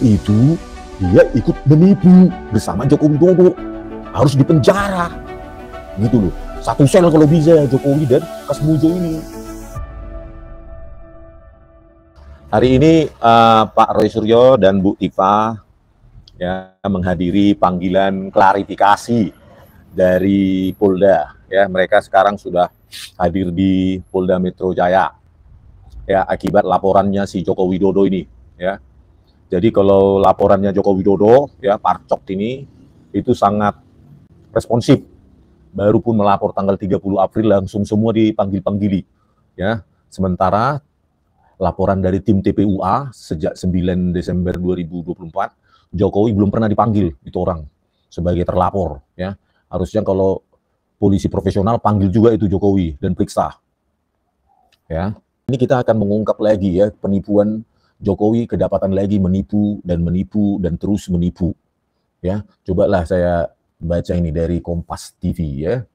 itu dia ikut menipu bersama Joko Widodo, harus dipenjara gitu loh. Satu sel kalau bisa Jokowi dan Kasmujo ini. Hari ini Pak Roy Suryo dan Bu Tifa ya menghadiri panggilan klarifikasi dari Polda. Ya, mereka sekarang sudah hadir di Polda Metro Jaya. Ya, akibat laporannya si Joko Widodo ini. Ya, jadi kalau laporannya Joko Widodo, ya Parcok ini itu sangat responsif. Baru pun melapor tanggal 30 April langsung semua dipanggil-panggili. Ya, sementara laporan dari tim TPUA sejak 9 Desember 2024, Jokowi belum pernah dipanggil itu orang sebagai terlapor. Ya, harusnya kalau polisi profesional panggil juga itu Jokowi dan periksa. Ya, ini kita akan mengungkap lagi ya penipuan Jokowi, kedapatan lagi menipu dan terus menipu. Ya, cobalah saya baca ini dari Kompas TV ya.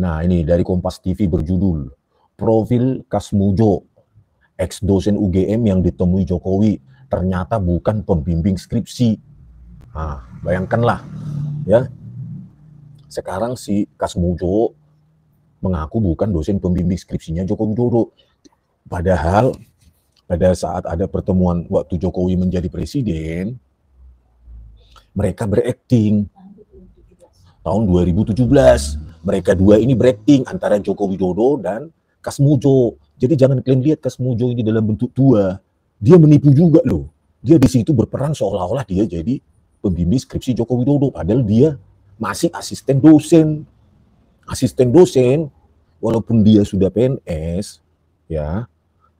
Nah, ini dari Kompas TV berjudul Profil Kasmujo, ex dosen UGM yang ditemui Jokowi ternyata bukan pembimbing skripsi. Nah, bayangkanlah ya. Sekarang si Kasmujo mengaku bukan dosen pembimbing skripsinya Joko Widodo. Padahal pada saat ada pertemuan waktu Jokowi menjadi presiden, mereka berakting. Tahun 2017, mereka dua ini berakting antara Joko Widodo dan Kasmujo. Jadi jangan kalian lihat Kasmujo ini dalam bentuk tua. Dia menipu juga loh. Dia di situ berperan seolah-olah dia jadi pembimbing skripsi Joko Widodo. Padahal dia masih asisten dosen. Asisten dosen, walaupun dia sudah PNS, ya,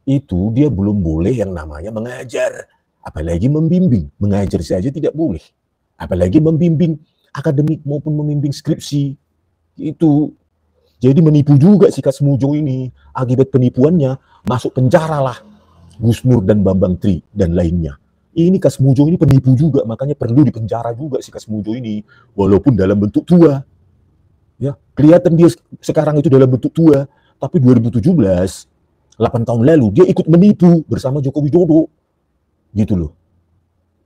itu dia belum boleh yang namanya mengajar. Apalagi membimbing. Mengajar saja tidak boleh. Apalagi membimbing akademik maupun membimbing skripsi. Itu. Jadi menipu juga si Kasmujo ini. Akibat penipuannya masuk penjara lah Gus Nur dan Bambang Tri dan lainnya. Ini Kasmujo ini penipu juga, makanya perlu dipenjara juga si Kasmujo ini, walaupun dalam bentuk tua. Ya, kelihatan dia sekarang itu dalam bentuk tua, tapi 2017, 8 tahun lalu dia ikut menipu bersama Joko Widodo. Gitu loh.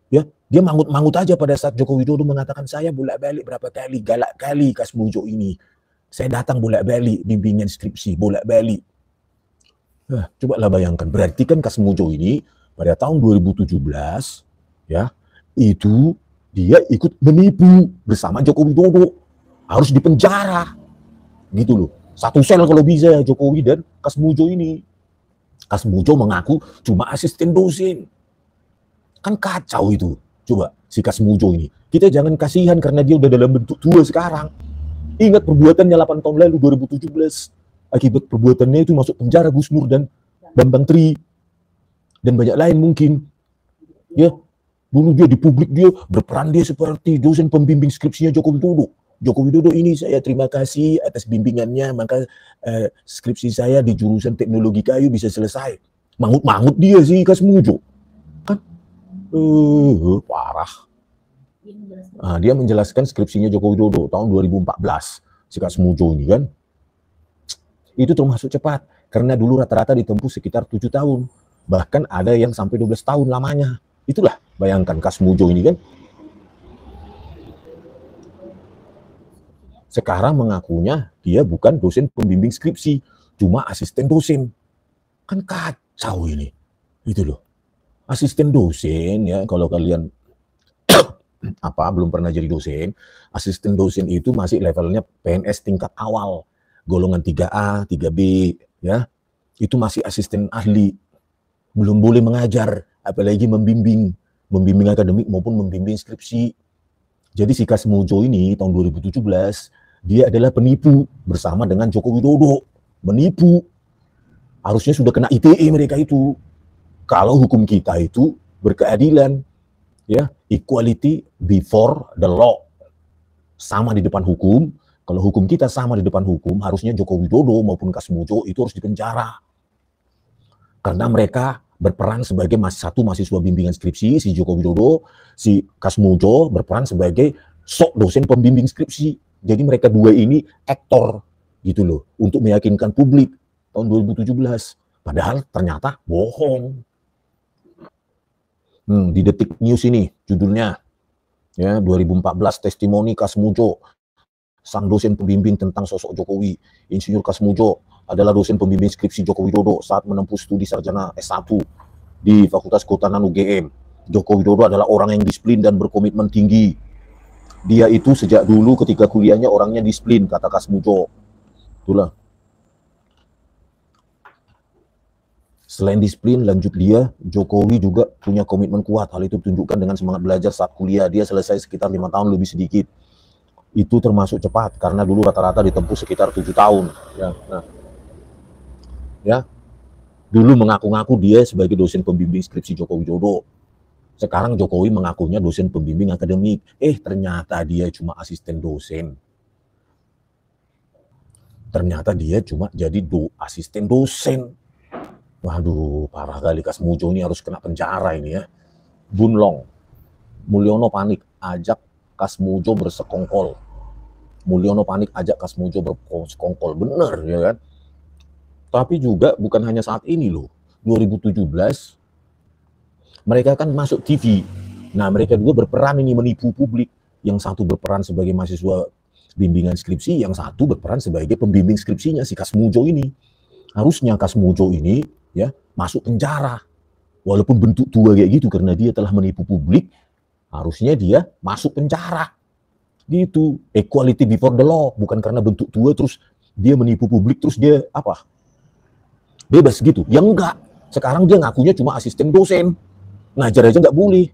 Ya, dia mangut-mangut aja pada saat Joko Widodo mengatakan saya bolak-balik berapa kali, galak kali Kasmujo ini. Saya datang bolak-balik bimbingan skripsi, bolak-balik. Nah, cobalah bayangkan, berarti kan Kasmujo ini pada tahun 2017 ya, itu dia ikut menipu bersama Joko Widodo, harus dipenjara. Gitu loh. Satu sel kalau bisa Jokowi dan Kasmujo ini. Kasmujo mengaku cuma asisten dosen. Kan kacau itu. Coba si Kasmujo ini. Kita jangan kasihan karena dia udah dalam bentuk tua sekarang. Ingat perbuatannya 8 tahun lalu 2017. Akibat perbuatannya itu masuk penjara Gus Nur dan Bambang Tri. Dan banyak lain mungkin. Ya, dulu dia di publik dia berperan dia seperti dosen pembimbing skripsinya Joko Widodo. Joko Widodo ini saya terima kasih atas bimbingannya, maka skripsi saya di jurusan teknologi kayu bisa selesai. Mangut-mangut dia sih Kasmujo. Parah. Nah, dia menjelaskan skripsinya Joko Widodo tahun 2014, si Kasmujo ini kan. Itu termasuk cepat, karena dulu rata-rata ditempuh sekitar 7 tahun. Bahkan ada yang sampai 12 tahun lamanya. Itulah, bayangkan Kasmujo ini kan. Sekarang mengakunya dia bukan dosen pembimbing skripsi, cuma asisten dosen. Kan kacau ini. Itu loh. Asisten dosen ya, kalau kalian belum pernah jadi dosen, asisten dosen itu masih levelnya PNS tingkat awal, golongan 3A, 3B ya. Itu masih asisten ahli. Belum boleh mengajar, apalagi membimbing akademik maupun membimbing skripsi. Jadi si Kasmujo ini tahun 2017 dia adalah penipu bersama dengan Joko Widodo. Menipu. Harusnya sudah kena ITE mereka itu. Kalau hukum kita itu berkeadilan, ya, equality before the law, sama di depan hukum. Kalau hukum kita sama di depan hukum, harusnya Joko Widodo maupun Kasmujo itu harus dipenjara, karena mereka berperan sebagai satu mahasiswa bimbingan skripsi, si Joko Widodo, si Kasmujo berperan sebagai sok dosen pembimbing skripsi. Jadi mereka dua ini aktor gitu loh, untuk meyakinkan publik tahun 2017. Padahal ternyata bohong. Di Detik News ini judulnya, ya, 2014 testimoni Kasmujo, sang dosen pembimbing tentang sosok Jokowi. Insinyur Kasmujo adalah dosen pembimbing skripsi Joko Widodo saat menempuh studi sarjana S1 di Fakultas Kehutanan UGM. Joko Widodo adalah orang yang disiplin dan berkomitmen tinggi. Dia itu sejak dulu ketika kuliahnya orangnya disiplin, kata Kasmujo. Itulah. Selain disiplin, lanjut dia, Jokowi juga punya komitmen kuat. Hal itu ditunjukkan dengan semangat belajar saat kuliah. Dia selesai sekitar 5 tahun lebih sedikit. Itu termasuk cepat, karena dulu rata-rata ditempuh sekitar 7 tahun. Ya, dulu mengaku-ngaku dia sebagai dosen pembimbing skripsi Joko Widodo. Sekarang Jokowi mengakunya dosen pembimbing akademik. Ternyata dia cuma asisten dosen. Ternyata dia cuma jadi asisten dosen. Waduh, parah kali Kasmujo ini, harus kena penjara ini ya. Bunlong, Mulyono panik, ajak Kasmujo bersekongkol. Mulyono panik, ajak Kasmujo bersekongkol. Bener ya kan? Tapi juga bukan hanya saat ini loh. 2017, mereka kan masuk TV. Nah, mereka juga berperan ini menipu publik. Yang satu berperan sebagai mahasiswa bimbingan skripsi, yang satu berperan sebagai pembimbing skripsinya si Kasmujo ini. Harusnya Kasmujo ini ya masuk penjara, walaupun bentuk tua kayak gitu, karena dia telah menipu publik. Harusnya dia masuk penjara gitu. Equality before the law, bukan karena bentuk tua terus dia menipu publik terus dia apa bebas gitu ya. Enggak, sekarang dia ngakunya cuma asisten dosen, ngajar aja nggak boleh.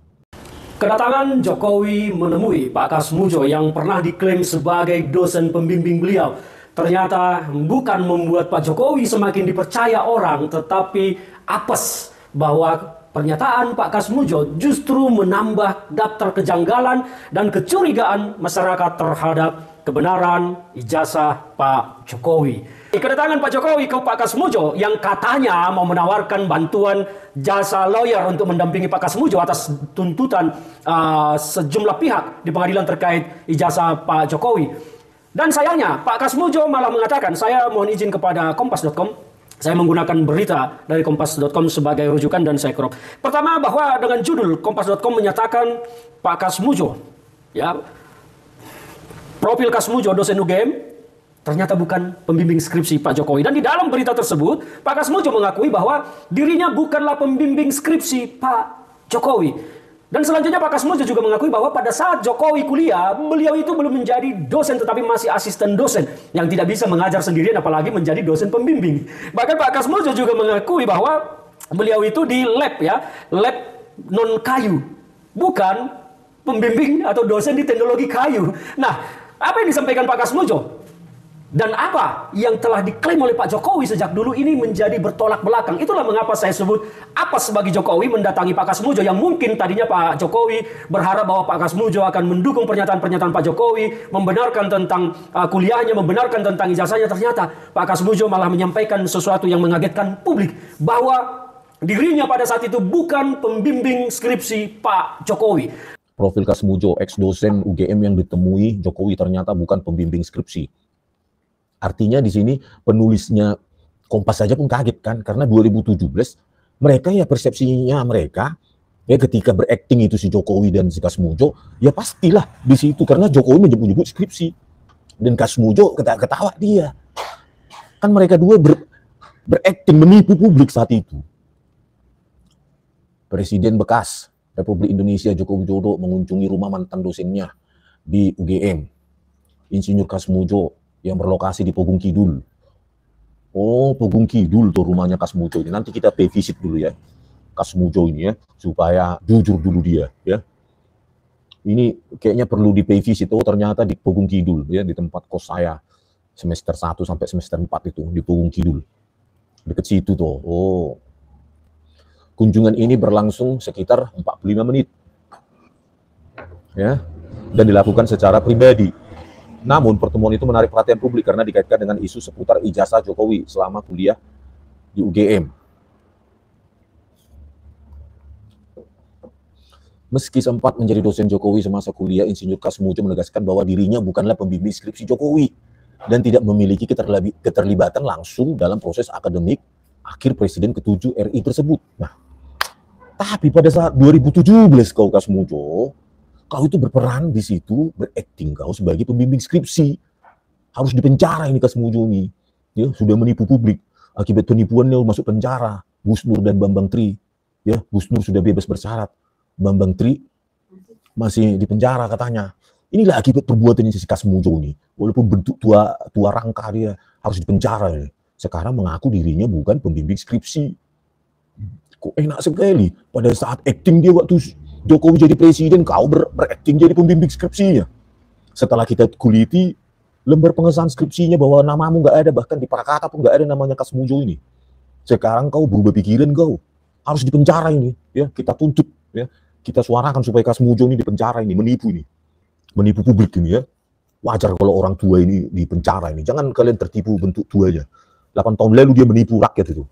Kedatangan Jokowi menemui Pak Kasmujo yang pernah diklaim sebagai dosen pembimbing beliau ternyata bukan membuat Pak Jokowi semakin dipercaya orang, tetapi apes bahwa pernyataan Pak Kasmujo justru menambah daftar kejanggalan dan kecurigaan masyarakat terhadap kebenaran ijazah Pak Jokowi. Kedatangan Pak Jokowi ke Pak Kasmujo yang katanya mau menawarkan bantuan jasa lawyer untuk mendampingi Pak Kasmujo atas tuntutan sejumlah pihak di pengadilan terkait ijazah Pak Jokowi. Dan sayangnya Pak Kasmujo malah mengatakan, saya mohon izin kepada Kompas.com, saya menggunakan berita dari Kompas.com sebagai rujukan dan saya crop. Pertama, bahwa dengan judul Kompas.com menyatakan Pak Kasmujo, ya, profil Kasmujo dosen UGM, ternyata bukan pembimbing skripsi Pak Jokowi. Dan di dalam berita tersebut, Pak Kasmujo mengakui bahwa dirinya bukanlah pembimbing skripsi Pak Jokowi. Dan selanjutnya Pak Kasmujo juga mengakui bahwa pada saat Jokowi kuliah, beliau itu belum menjadi dosen tetapi masih asisten dosen yang tidak bisa mengajar sendirian apalagi menjadi dosen pembimbing. Bahkan Pak Kasmujo juga mengakui bahwa beliau itu di lab, ya, lab non kayu, bukan pembimbing atau dosen di teknologi kayu. Nah, apa yang disampaikan Pak Kasmujo dan apa yang telah diklaim oleh Pak Jokowi sejak dulu ini menjadi bertolak belakang. Itulah mengapa saya sebut apes bagi Jokowi mendatangi Pak Kasmujo, yang mungkin tadinya Pak Jokowi berharap bahwa Pak Kasmujo akan mendukung pernyataan-pernyataan Pak Jokowi, membenarkan tentang kuliahnya, membenarkan tentang ijazahnya. Ternyata Pak Kasmujo malah menyampaikan sesuatu yang mengagetkan publik, bahwa dirinya pada saat itu bukan pembimbing skripsi Pak Jokowi. Profil Kasmujo, ex-dosen UGM yang ditemui Jokowi, ternyata bukan pembimbing skripsi. Artinya di sini penulisnya Kompas saja pun kaget kan, karena 2017 mereka ya persepsinya mereka ya ketika berakting itu si Jokowi dan si Kasmujo ya pastilah di situ, karena Jokowi menyebut-nyebut skripsi dan Kasmujo ketawa dia. Kan mereka dua berakting menipu publik saat itu. Presiden bekas Republik Indonesia Joko Widodo mengunjungi rumah mantan dosennya di UGM, Insinyur Kasmujo, yang berlokasi di Pogung Kidul. Oh, Pogung Kidul tuh rumahnya Kasmujo ini. Nanti kita pay visit dulu ya, Kasmujo ini ya, supaya jujur dulu dia ya. Ini kayaknya perlu di pay visit. Oh, ternyata di Pogung Kidul ya, di tempat kos saya semester 1 sampai semester 4 itu di Pogung Kidul. Dekat situ tuh. Oh. Kunjungan ini berlangsung sekitar 45 menit. Ya. Dan dilakukan secara pribadi. Namun pertemuan itu menarik perhatian publik karena dikaitkan dengan isu seputar ijazah Jokowi selama kuliah di UGM. Meski sempat menjadi dosen Jokowi semasa kuliah, Insinyur Kasmujo menegaskan bahwa dirinya bukanlah pembimbing skripsi Jokowi dan tidak memiliki keterlibatan langsung dalam proses akademik akhir Presiden ke-7 RI tersebut. Nah, Tapi pada saat 2017 kau Kasmujo, kau itu berperan di situ, berakting kau sebagai pembimbing skripsi. Harus dipenjara ini Kasmujo ini. Ya, sudah menipu publik. Akibat penipuannya masuk penjara. Gus Nur dan Bambang Tri. Ya, Gus Nur sudah bebas bersyarat. Bambang Tri masih di penjara katanya. Inilah akibat perbuatannya si Kasmujo ini. Walaupun bentuk tua rangka dia harus dipenjara ini. Sekarang mengaku dirinya bukan pembimbing skripsi. Kok enak sekali. Pada saat acting dia waktu Jokowi jadi presiden, kau berakting jadi pembimbing skripsinya. Setelah kita kuliti, lembar pengesahan skripsinya bahwa namamu nggak ada, bahkan di Prakata pun nggak ada namanya Kasmujo ini. Sekarang kau berubah pikiran kau. Harus dipenjara ini. Ya, kita tuntut. Ya. Kita suarakan supaya Kasmujo ini dipenjara ini. Menipu ini. Menipu publik ini ya. Wajar kalau orang tua ini dipenjara ini. Jangan kalian tertipu bentuk tuanya. 8 tahun lalu dia menipu rakyat itu.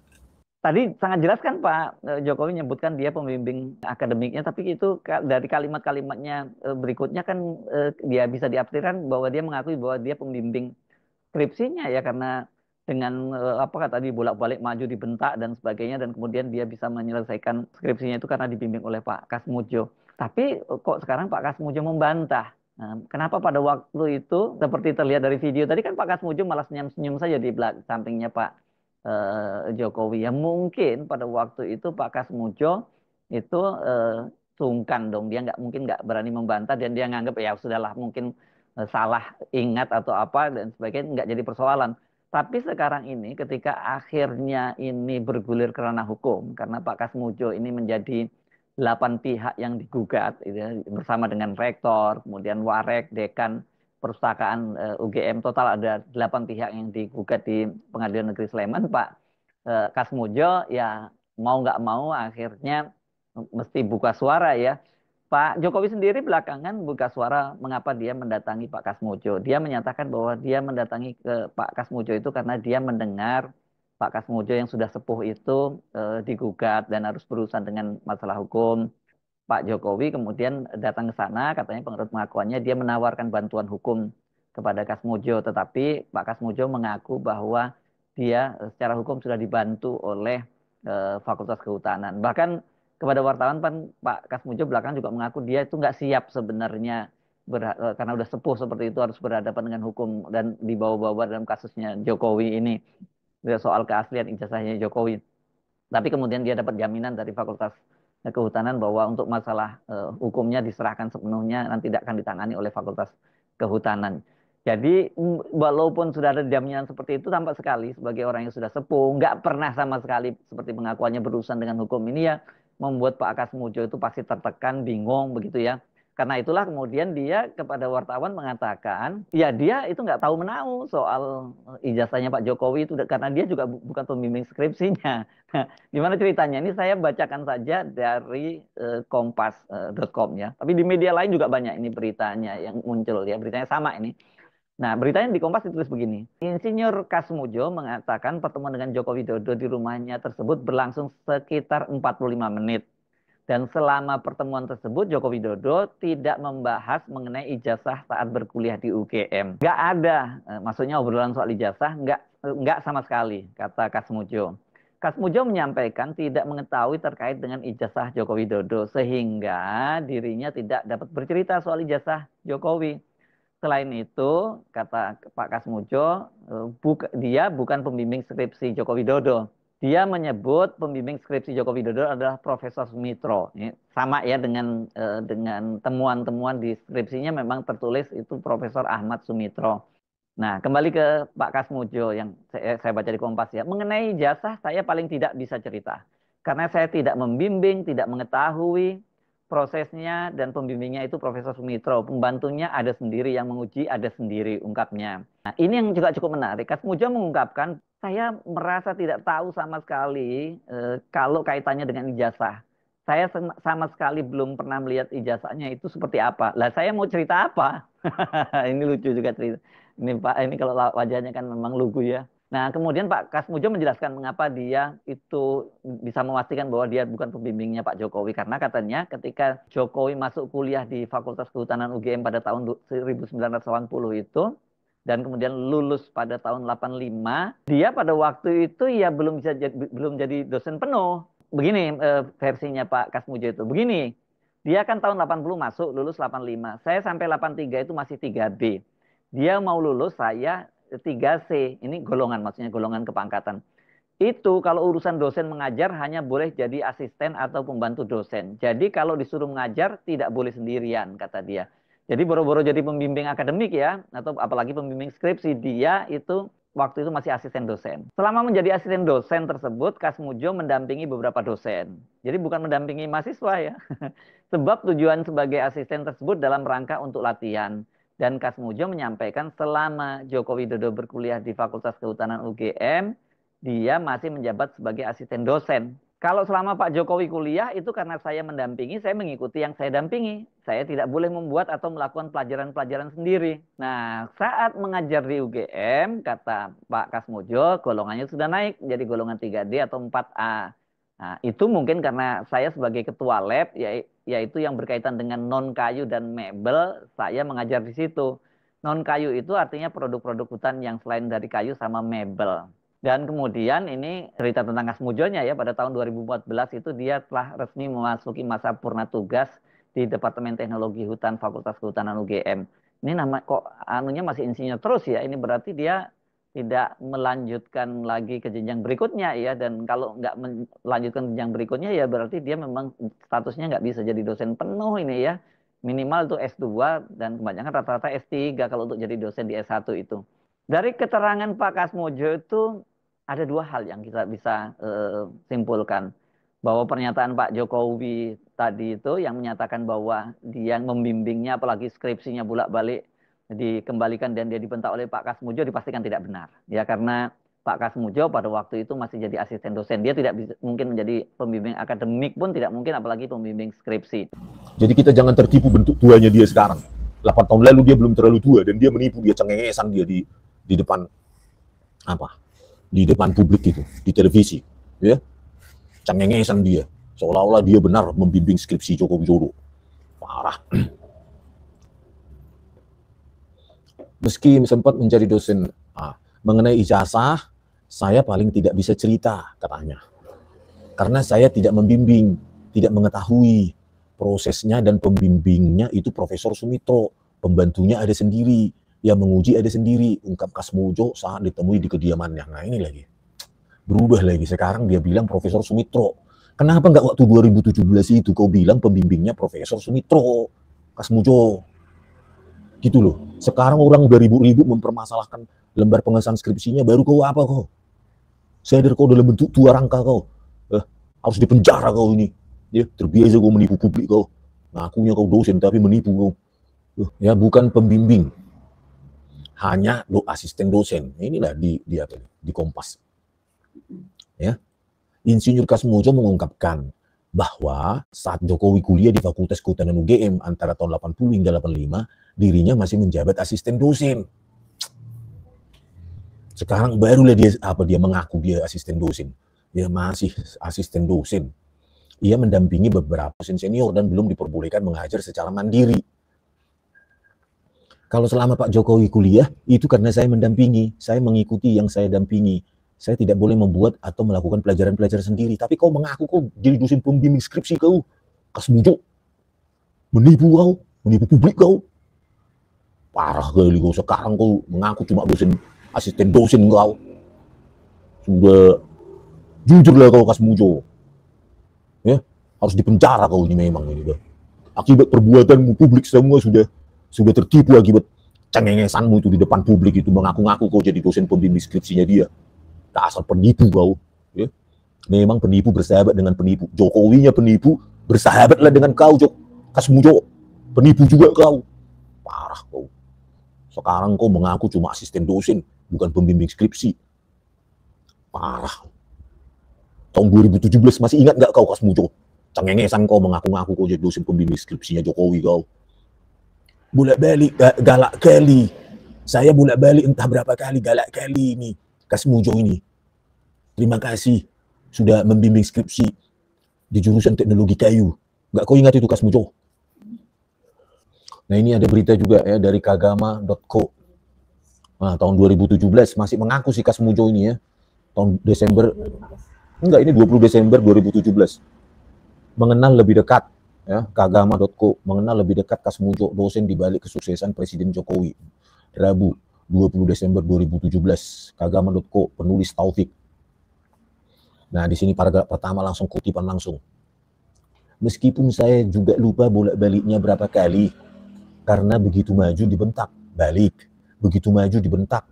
Tadi sangat jelas kan Pak Jokowi menyebutkan dia pembimbing akademiknya, tapi itu dari kalimat-kalimatnya berikutnya kan dia bisa diartikan bahwa dia mengakui bahwa dia pembimbing skripsinya ya, karena dengan apa tadi bolak-balik maju dibentak dan sebagainya, dan kemudian dia bisa menyelesaikan skripsinya itu karena dibimbing oleh Pak Kasmujo. Tapi kok sekarang Pak Kasmujo membantah? Nah, kenapa pada waktu itu seperti terlihat dari video tadi kan Pak Kasmujo malah senyum-senyum saja di belakang sampingnya Pak Jokowi. Ya mungkin pada waktu itu Pak Kasmujo itu sungkan dong, dia mungkin nggak berani membantah dan dia nganggap ya sudahlah mungkin salah ingat atau apa dan sebagainya, nggak jadi persoalan. Tapi sekarang ini ketika akhirnya ini bergulir kerana hukum karena Pak Kasmujo ini menjadi 8 pihak yang digugat gitu, bersama dengan rektor, kemudian warek, dekan perpustakaan UGM, total ada 8 pihak yang digugat di Pengadilan Negeri Sleman. Pak Kasmujo ya mau nggak mau akhirnya mesti buka suara ya. Pak Jokowi sendiri belakangan buka suara mengapa dia mendatangi Pak Kasmujo. Dia menyatakan bahwa dia mendatangi ke Pak Kasmujo itu karena dia mendengar Pak Kasmujo yang sudah sepuh itu digugat dan harus berurusan dengan masalah hukum. Pak Jokowi kemudian datang ke sana, katanya menurut pengakuannya dia menawarkan bantuan hukum kepada Kasmujo, tetapi Pak Kasmujo mengaku bahwa dia secara hukum sudah dibantu oleh Fakultas Kehutanan. Bahkan kepada wartawan Pak Kasmujo belakang juga mengaku dia itu nggak siap sebenarnya karena udah sepuh seperti itu harus berhadapan dengan hukum dan dibawa-bawa dalam kasusnya Jokowi ini soal keaslian ijazahnya Jokowi. Tapi kemudian dia dapat jaminan dari Fakultas Kehutanan bahwa untuk masalah hukumnya diserahkan sepenuhnya nanti tidak akan ditangani oleh Fakultas Kehutanan. Jadi walaupun sudah ada jaminan seperti itu, tampak sekali sebagai orang yang sudah sepuh, nggak pernah sama sekali seperti pengakuannya berurusan dengan hukum ini ya, membuat Pak Kasmujo itu pasti tertekan, bingung begitu ya. Karena itulah kemudian dia kepada wartawan mengatakan, ya dia itu nggak tahu menahu soal ijazahnya Pak Jokowi itu karena dia juga bukan pembimbing skripsinya. Gimana ceritanya? Ini saya bacakan saja dari kompas.com ya. Tapi di media lain juga banyak ini beritanya yang muncul ya. Beritanya sama ini. Nah, beritanya di Kompas ditulis begini. Insinyur Kasmujo mengatakan pertemuan dengan Joko Widodo di rumahnya tersebut berlangsung sekitar 45 menit. Dan selama pertemuan tersebut Joko Widodo tidak membahas mengenai ijazah saat berkuliah di UGM. Nggak ada, maksudnya obrolan soal ijazah, nggak sama sekali, kata Kasmujo. Kasmujo menyampaikan tidak mengetahui terkait dengan ijazah Joko Widodo, sehingga dirinya tidak dapat bercerita soal ijazah Jokowi. Selain itu, kata Pak Kasmujo, dia bukan pembimbing skripsi Joko Widodo. Dia menyebut pembimbing skripsi Joko Widodo adalah Profesor Sumitro. Sama ya dengan temuan-temuan di skripsinya memang tertulis itu Profesor Ahmad Sumitro. Nah, kembali ke Pak Kasmujo yang saya baca di Kompas ya. Mengenai ijazah saya paling tidak bisa cerita. Karena saya tidak membimbing, tidak mengetahui prosesnya, dan pembimbingnya itu Profesor Sumitro. Pembantunya ada sendiri, yang menguji ada sendiri, ungkapnya. Nah, ini yang juga cukup menarik. Kasmujo mengungkapkan, saya merasa tidak tahu sama sekali kalau kaitannya dengan ijazah. Saya sama sekali belum pernah melihat ijazahnya itu seperti apa. Lah saya mau cerita apa? Ini lucu juga cerita. Ini Pak, ini kalau wajahnya kan memang lugu ya. Nah, kemudian Pak Kasmujo menjelaskan mengapa dia itu bisa memastikan bahwa dia bukan pembimbingnya Pak Jokowi. Karena katanya ketika Jokowi masuk kuliah di Fakultas Kehutanan UGM pada tahun 1980 itu, dan kemudian lulus pada tahun 85, dia pada waktu itu ya belum jadi dosen penuh. begini versinya Pak Kasmujo itu. Begini, dia kan tahun 80 masuk, lulus 85. Saya sampai 83 itu masih 3B. Dia mau lulus, saya 3C. Ini golongan, maksudnya golongan kepangkatan. Itu kalau urusan dosen mengajar hanya boleh jadi asisten atau pembantu dosen. Jadi kalau disuruh mengajar tidak boleh sendirian, kata dia. Jadi boro-boro jadi pembimbing akademik ya, atau apalagi pembimbing skripsi, dia itu waktu itu masih asisten dosen. Selama menjadi asisten dosen tersebut, Kasmujo mendampingi beberapa dosen. Jadi bukan mendampingi mahasiswa ya. Sebab tujuan sebagai asisten tersebut dalam rangka untuk latihan. Dan Kasmujo menyampaikan selama Joko Widodo berkuliah di Fakultas Kehutanan UGM, dia masih menjabat sebagai asisten dosen. Kalau selama Pak Jokowi kuliah itu karena saya mendampingi, saya mengikuti yang saya dampingi. Saya tidak boleh membuat atau melakukan pelajaran-pelajaran sendiri. Nah, saat mengajar di UGM, kata Pak Kasmujo, golongannya sudah naik jadi golongan 3D atau 4A. Nah, itu mungkin karena saya sebagai ketua lab, yaitu yang berkaitan dengan non-kayu dan mebel, saya mengajar di situ. Non-kayu itu artinya produk-produk hutan yang selain dari kayu sama mebel. Dan kemudian ini cerita tentang Kasmujonya ya, pada tahun 2014 itu dia telah resmi memasuki masa purna tugas di Departemen Teknologi Hutan Fakultas Kehutanan UGM. Ini nama kok anunya masih insinyur terus ya, ini berarti dia tidak melanjutkan lagi ke jenjang berikutnya ya, dan kalau nggak melanjutkan jenjang berikutnya ya berarti dia memang statusnya nggak bisa jadi dosen penuh ini ya, minimal itu S2 dan kebanyakan rata-rata S3 kalau untuk jadi dosen di S1 itu. Dari keterangan Pak Kasmujo itu ada dua hal yang kita bisa simpulkan. Bahwa pernyataan Pak Jokowi tadi itu yang menyatakan bahwa dia membimbingnya apalagi skripsinya bolak-balik dikembalikan dan dia dibentak oleh Pak Kasmujo dipastikan tidak benar. Ya karena Pak Kasmujo pada waktu itu masih jadi asisten dosen. Dia tidak bisa, mungkin menjadi pembimbing akademik pun tidak mungkin apalagi pembimbing skripsi. Jadi kita jangan tertipu bentuk tuanya dia sekarang. 8 tahun lalu dia belum terlalu tua dan dia menipu, dia cengengesan dia di depan apa? Di depan publik itu, di televisi, ya. Cengengesan dia, seolah-olah dia benar membimbing skripsi Joko Widodo. Parah. Meski sempat menjadi dosen, mengenai ijazah, saya paling tidak bisa cerita, katanya. Karena saya tidak membimbing, tidak mengetahui prosesnya dan pembimbingnya itu Profesor Sumitro, pembantunya ada sendiri, yang menguji ada sendiri, ungkap Kasmujo saat ditemui di kediamannya. Nah ini lagi, berubah lagi, sekarang dia bilang Profesor Sumitro. Kenapa nggak waktu 2017 itu kau bilang pembimbingnya Profesor Sumitro, Kasmujo? Gitu loh, sekarang orang udah ribu-ribu mempermasalahkan lembar pengesahan skripsinya, baru kau apa kau? Sadar kau dalam bentuk tua rangka kau, harus dipenjara kau ini. Ya, terbiasa kau menipu publik kau, ngakunya kau dosen tapi menipu kau. Ya bukan pembimbing, hanya asisten dosen. Inilah di Kompas. Ya, Insinyur Kasmujo mengungkapkan bahwa saat Jokowi kuliah di Fakultas Kehutanan UGM antara tahun 80 hingga 85, dirinya masih menjabat asisten dosen. Sekarang barulah dia mengaku dia asisten dosen. Dia masih asisten dosen. Ia mendampingi beberapa dosen senior dan belum diperbolehkan mengajar secara mandiri. Kalau selama Pak Jokowi kuliah, itu karena saya mendampingi, saya mengikuti yang saya dampingi. Saya tidak boleh membuat atau melakukan pelajaran-pelajaran sendiri. Tapi kau mengaku kau jadi dosen pembimbing skripsi kau. Kasmujo. Menipu kau, menipu publik kau. Parah kali kau, sekarang kau mengaku cuma dosen, asisten dosen kau. Sudah jujurlah kau Kasmujo. Ya, harus dipenjara kau ini memang ini. Akibat perbuatanmu publik semua sudah tertipu akibat cengengesanmu itu di depan publik itu, mengaku-ngaku kau jadi dosen pembimbing skripsinya dia. Dasar penipu kau, ya. Memang penipu bersahabat dengan penipu. Jokowinya penipu, bersahabatlah dengan kau, Kasmujo. Penipu juga kau. Parah kau. Sekarang kau mengaku cuma asisten dosen, bukan pembimbing skripsi. Parah. Tahun 2017 masih ingat nggak kau Kasmujo? Cengengesan kau mengaku-ngaku kau jadi dosen pembimbing skripsinya Jokowi kau. Bolak-balik galak kali. Saya bolak-balik entah berapa kali galak kali ini. Kasmujo ini. Terima kasih sudah membimbing skripsi di jurusan teknologi kayu. Nggak kau ingat itu Kasmujo? Nah ini ada berita juga ya dari kagama.co. Nah, tahun 2017 masih mengaku si Kasmujo ini ya. Tahun Desember Enggak, ini 20 Desember 2017. Mengenal lebih dekat, ya, Kagama.co, mengenal lebih dekat Kasmujo, dosen di balik kesuksesan Presiden Jokowi. Rabu, 20 Desember 2017, Kagama.co, penulis Taufik. Nah, di sini paragraf pertama langsung kutipan langsung. Meskipun saya juga lupa bolak-baliknya berapa kali, karena begitu maju dibentak, balik. Begitu maju dibentak,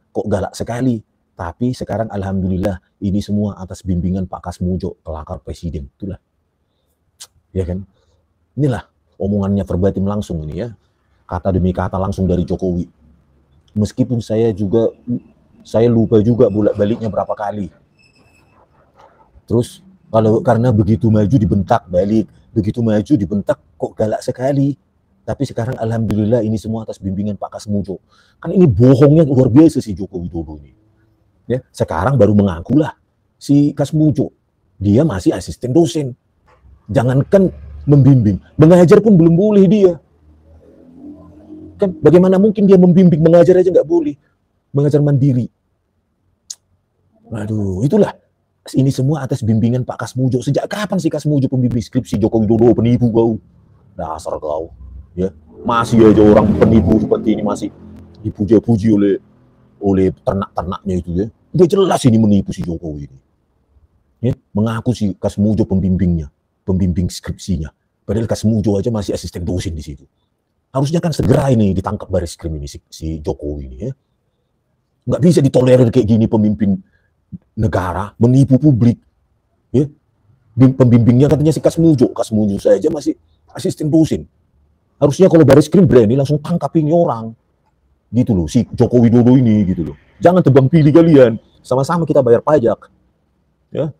kok galak sekali. Tapi sekarang alhamdulillah ini semua atas bimbingan Pak Kasmujo, kelakar presiden. Itulah. Ya kan? Inilah omongannya verbatim langsung ini ya. Kata demi kata langsung dari Jokowi. Meskipun saya lupa juga bolak-baliknya berapa kali. Terus karena begitu maju dibentak balik, begitu maju dibentak kok galak sekali. Tapi sekarang alhamdulillah ini semua atas bimbingan Pak Kasmujo. Kan ini bohongnya luar biasa si Joko Widodo ini. Ya, sekarang baru mengakulah si Kasmujo. Dia masih asisten dosen. Jangankan membimbing, mengajar pun belum boleh dia. Kan bagaimana mungkin dia membimbing, mengajar aja nggak boleh. Mengajar mandiri. Waduh, itulah. Ini semua atas bimbingan Pak Kasmujo. Sejak kapan sih Kasmujo pembimbing skripsi Joko Widodo? Penipu kau. Dasar kau. Ya, masih aja orang penipu seperti ini masih dipuji-puji oleh ternak-ternaknya itu ya. Udah jelas ini menipu si Jokowi ini. Ya, mengaku si Kasmujo pembimbingnya, pembimbing skripsinya. Padahal Kasmujo aja masih asisten dosen di situ. Harusnya kan segera ini ditangkap baris krim ini si Jokowi ini ya. Nggak bisa ditolerir kayak gini pemimpin negara menipu publik. Ya. Pembimbingnya katanya si Kasmujo. Kasmujo saja masih asisten dosen. Harusnya kalau baris krim berani langsung tangkap ini orang. Gitu loh, si Joko Widodo ini gitu loh. Jangan tebang pilih kalian. Sama-sama kita bayar pajak. Ya.